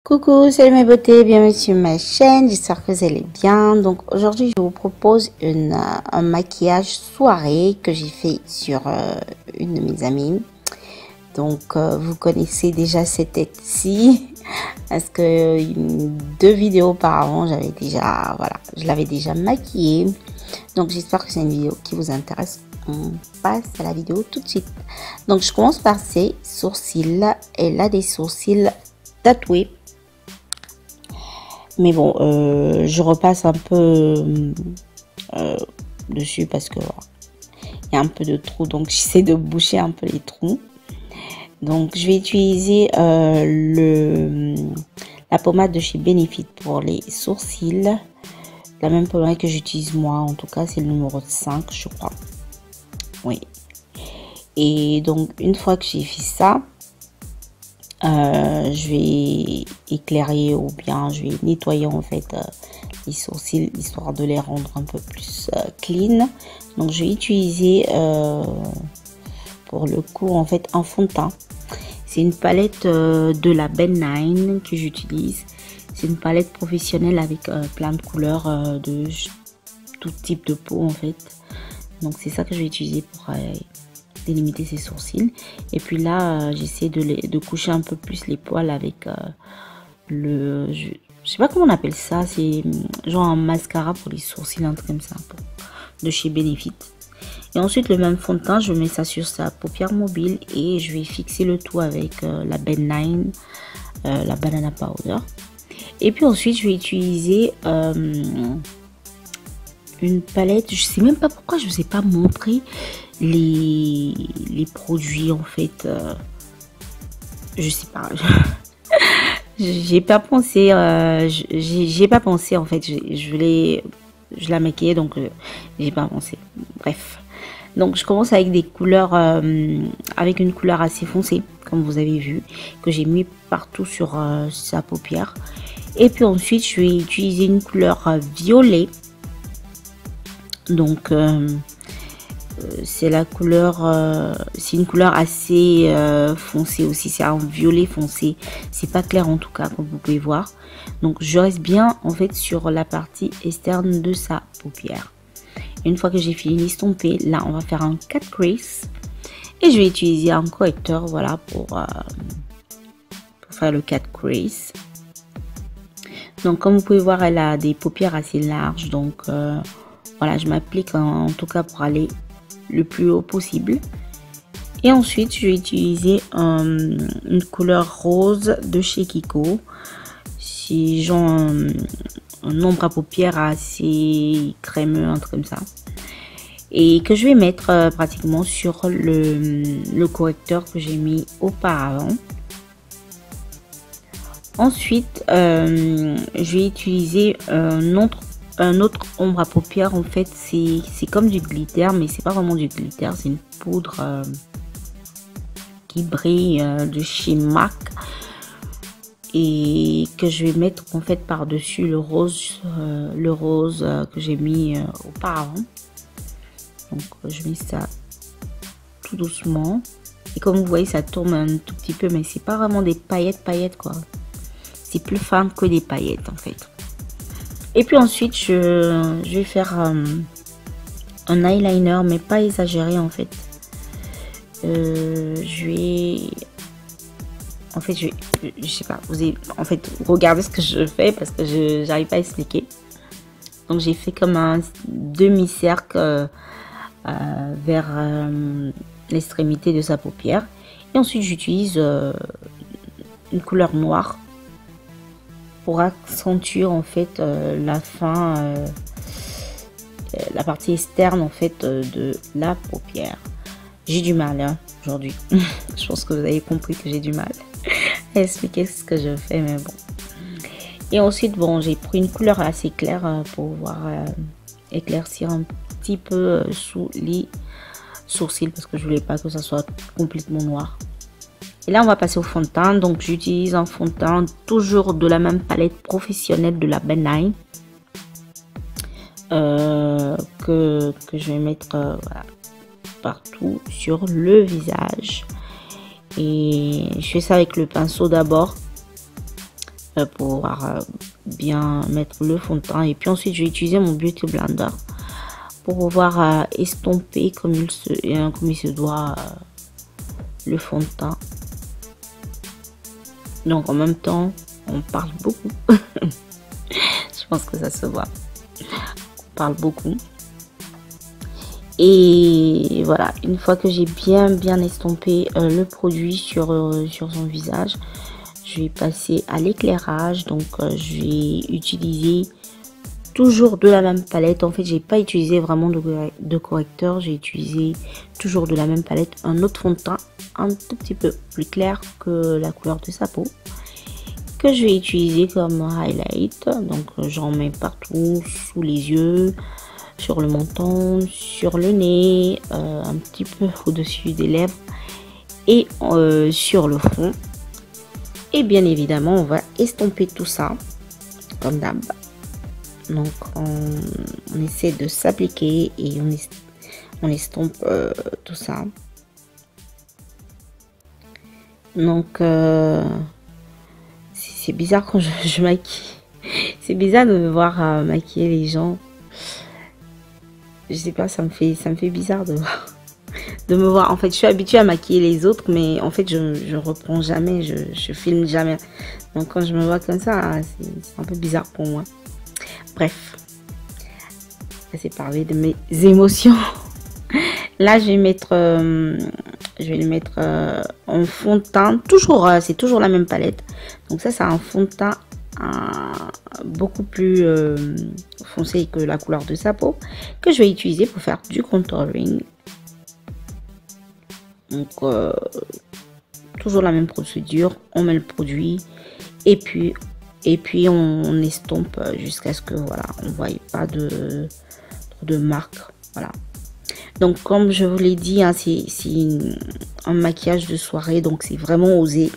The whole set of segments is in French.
Coucou, salut mes beautés, bienvenue sur ma chaîne, j'espère que vous allez bien. Donc aujourd'hui je vous propose un maquillage soirée que j'ai fait sur une de mes amies. Donc vous connaissez déjà cette tête-ci parce que deux vidéos auparavant je l'avais déjà maquillée. Donc j'espère que c'est une vidéo qui vous intéresse. On passe à la vidéo tout de suite. Donc je commence par ses sourcils. Elle a des sourcils tatoués. Mais bon, je repasse un peu dessus parce que voilà, il y a un peu de trous. Donc, j'essaie de boucher un peu les trous. Donc, je vais utiliser la pommade de chez Benefit pour les sourcils. La même pommade que j'utilise moi. En tout cas, c'est le numéro 5, je crois. Oui. Et donc, une fois que j'ai fait ça, je vais éclairer ou bien je vais nettoyer en fait les sourcils histoire de les rendre un peu plus clean. Donc je vais utiliser pour le coup en fait un fond de teint. C'est une palette de la Ben 9 que j'utilise. C'est une palette professionnelle avec plein de couleurs de tout type de peau en fait. Donc c'est ça que je vais utiliser pour délimiter ses sourcils. Et puis là j'essaie de coucher un peu plus les poils avec je sais pas comment on appelle ça, c'est genre un mascara pour les sourcils, un truc comme ça, de chez Benefit. Et ensuite le même fond de teint, je mets ça sur sa paupière mobile et je vais fixer le tout avec la Ben 9, la banana powder. Et puis ensuite je vais utiliser une palette, je sais même pas pourquoi je vous ai pas montré les produits en fait, je sais pas. J'ai pas pensé, j'ai pas pensé en fait, je la maquillais donc j'ai pas pensé. Bref, donc je commence avec des couleurs, avec une couleur assez foncée comme vous avez vu, que j'ai mis partout sur sa paupière. Et puis ensuite je vais utiliser une couleur violet. Donc c'est la couleur, c'est une couleur assez foncée aussi, c'est un violet foncé, c'est pas clair en tout cas comme vous pouvez voir. Donc je reste bien en fait sur la partie externe de sa paupière. Une fois que j'ai fini d'estomper, là on va faire un cat crease et je vais utiliser un correcteur, voilà, pour faire le cat crease. Donc comme vous pouvez voir, elle a des paupières assez larges, donc voilà, je m'applique en tout cas pour aller le plus haut possible. Et ensuite je vais utiliser une couleur rose de chez Kiko. Si j'ai un ombre à paupières assez crémeux, un truc comme ça, et que je vais mettre pratiquement sur le correcteur que j'ai mis auparavant. Ensuite je vais utiliser un autre ombre à paupières. En fait c'est comme du glitter, mais c'est pas vraiment du glitter, c'est une poudre qui brille de chez MAC, et que je vais mettre en fait par dessus le rose que j'ai mis auparavant. Donc je mets ça tout doucement et comme vous voyez ça tourne un tout petit peu, mais c'est pas vraiment des paillettes quoi, c'est plus fin que des paillettes en fait. Et puis ensuite je vais faire un eyeliner, mais pas exagéré en fait. Je sais pas, en fait regardez ce que je fais parce que j'arrive pas à expliquer. Donc j'ai fait comme un demi-cercle vers l'extrémité de sa paupière, et ensuite j'utilise une couleur noire pour accentuer en fait la fin, la partie externe en fait de la paupière. J'ai du mal hein, aujourd'hui. Je pense que vous avez compris que j'ai du mal à expliquer ce que je fais, mais bon. Et ensuite bon, j'ai pris une couleur assez claire pour pouvoir éclaircir un petit peu sous les sourcils, parce que je voulais pas que ça soit complètement noir. Et là on va passer au fond de teint. Donc j'utilise un fond de teint toujours de la même palette professionnelle de la Ben 9 que je vais mettre voilà, partout sur le visage. Et je fais ça avec le pinceau d'abord pour pouvoir bien mettre le fond de teint. Et puis ensuite, je vais utiliser mon Beauty Blender pour pouvoir estomper comme il se doit le fond de teint. Donc en même temps, on parle beaucoup. Je pense que ça se voit. On parle beaucoup. Et voilà, une fois que j'ai bien estompé le produit sur son visage, je vais passer à l'éclairage. Donc je vais utiliser toujours de la même palette. En fait, j'ai pas utilisé vraiment de correcteur. J'ai utilisé toujours de la même palette un autre fond de teint un tout petit peu plus clair que la couleur de sa peau, que je vais utiliser comme highlight. Donc j'en mets partout, sous les yeux, sur le menton, sur le nez, un petit peu au-dessus des lèvres et sur le front. Et bien évidemment, on va estomper tout ça comme d'hab. Donc on essaie de s'appliquer et on estompe tout ça. Donc c'est bizarre quand je maquille. C'est bizarre de me voir maquiller les gens. Je sais pas, ça me fait bizarre de me voir. En fait, je suis habituée à maquiller les autres, mais en fait, je reprends jamais, je filme jamais. Donc quand je me vois comme ça, c'est un peu bizarre pour moi. Bref, c'est parler de mes émotions. Là, je vais le mettre en fond de teint. Toujours, c'est toujours la même palette. Donc ça, c'est un fond de teint beaucoup plus foncé que la couleur de sa peau, que je vais utiliser pour faire du contouring. Donc toujours la même procédure, on met le produit et puis on estompe jusqu'à ce que voilà, on voit pas de marque. Voilà. Donc comme je vous l'ai dit, hein, c'est un maquillage de soirée, donc c'est vraiment osé,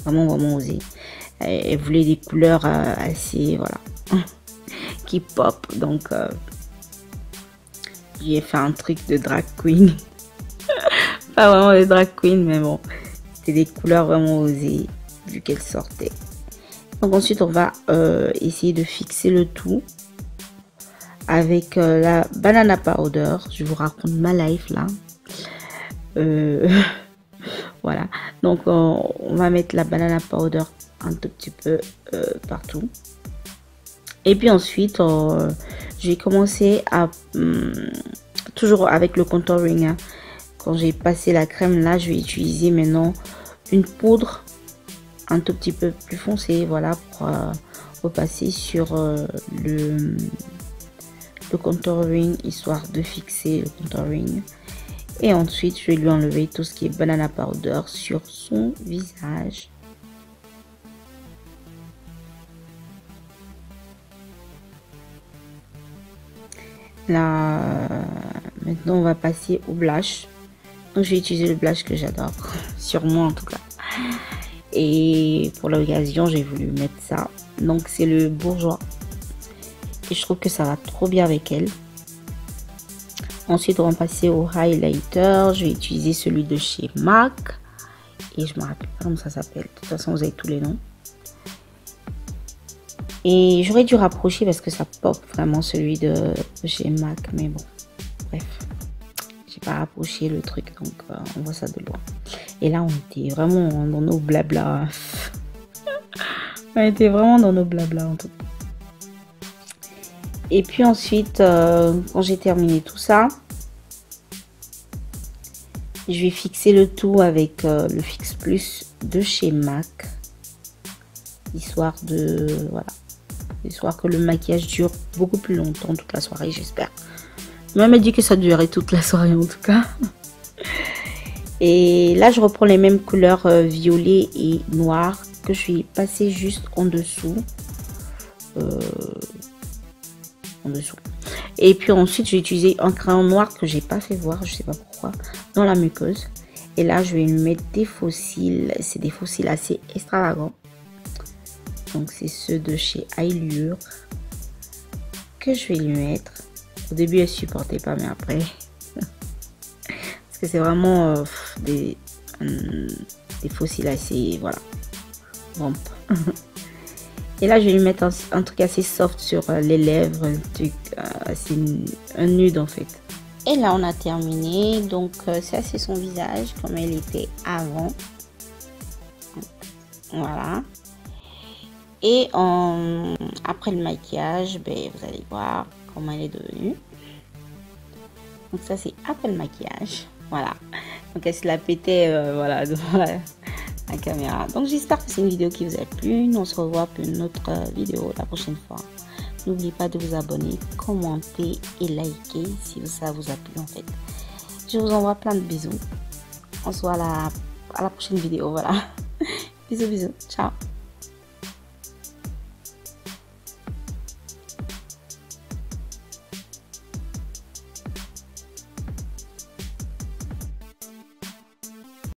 vraiment osé. Elle voulait des couleurs assez, voilà, qui pop. Donc j'ai fait un truc de drag queen. Pas vraiment de drag queen, mais bon, c'était des couleurs vraiment osées vu qu'elles sortaient. Donc ensuite on va essayer de fixer le tout avec la banana powder. Je vous raconte ma life là. Voilà, donc on va mettre la banana powder un tout petit peu partout. Et puis ensuite je vais commencer à toujours avec le contouring, hein. Quand j'ai passé la crème là, je vais utiliser maintenant une poudre un tout petit peu plus foncée, voilà, pour repasser sur le contouring, histoire de fixer le contouring. Et ensuite je vais lui enlever tout ce qui est banana powder sur son visage. Là maintenant on va passer au blush. Donc je vais utiliser le blush que j'adore, sur moi en tout cas. Et pour l'occasion j'ai voulu mettre ça. Donc c'est le Bourjois. Et je trouve que ça va trop bien avec elle. Ensuite on va passer au highlighter. Je vais utiliser celui de chez MAC. Et je me rappelle pas comment ça s'appelle. De toute façon vous avez tous les noms. Et j'aurais dû rapprocher parce que ça pop vraiment celui de chez MAC. Mais bon, bref. J'ai pas rapproché le truc, donc on voit ça de loin. Et là on était vraiment dans nos blabla. On était vraiment dans nos blabla en tout cas. Et puis ensuite quand j'ai terminé tout ça, je vais fixer le tout avec le Fix Plus de chez MAC, histoire de voilà, histoire que le maquillage dure beaucoup plus longtemps, toute la soirée, j'espère. Moi, elle m'a dit que ça durait toute la soirée en tout cas. Et là, je reprends les mêmes couleurs violet et noir que je vais passer juste en dessous. Et puis ensuite, je vais utiliser un crayon noir que j'ai pas fait voir, je sais pas pourquoi, dans la muqueuse. Et là, je vais lui mettre des faux cils. C'est des faux cils assez extravagants. Donc, c'est ceux de chez Allure que je vais lui mettre. Au début, elle supportait pas, mais après, parce que c'est vraiment des faux cils assez, voilà, rampe. Et là, je vais lui mettre un truc assez soft sur les lèvres, c'est un nude en fait. Et là, on a terminé. Donc, ça, c'est son visage comme elle était avant. Voilà. Et après le maquillage, ben, vous allez voir comment elle est devenue. Donc, ça, c'est après le maquillage. Voilà. Donc, elle se la pétait voilà, devant la caméra. Donc, j'espère que c'est une vidéo qui vous a plu. Nous, on se revoit pour une autre vidéo la prochaine fois. N'oubliez pas de vous abonner, commenter et liker si ça vous a plu en fait. Je vous envoie plein de bisous. On se voit à la prochaine vidéo. Voilà. Bisous, bisous. Ciao.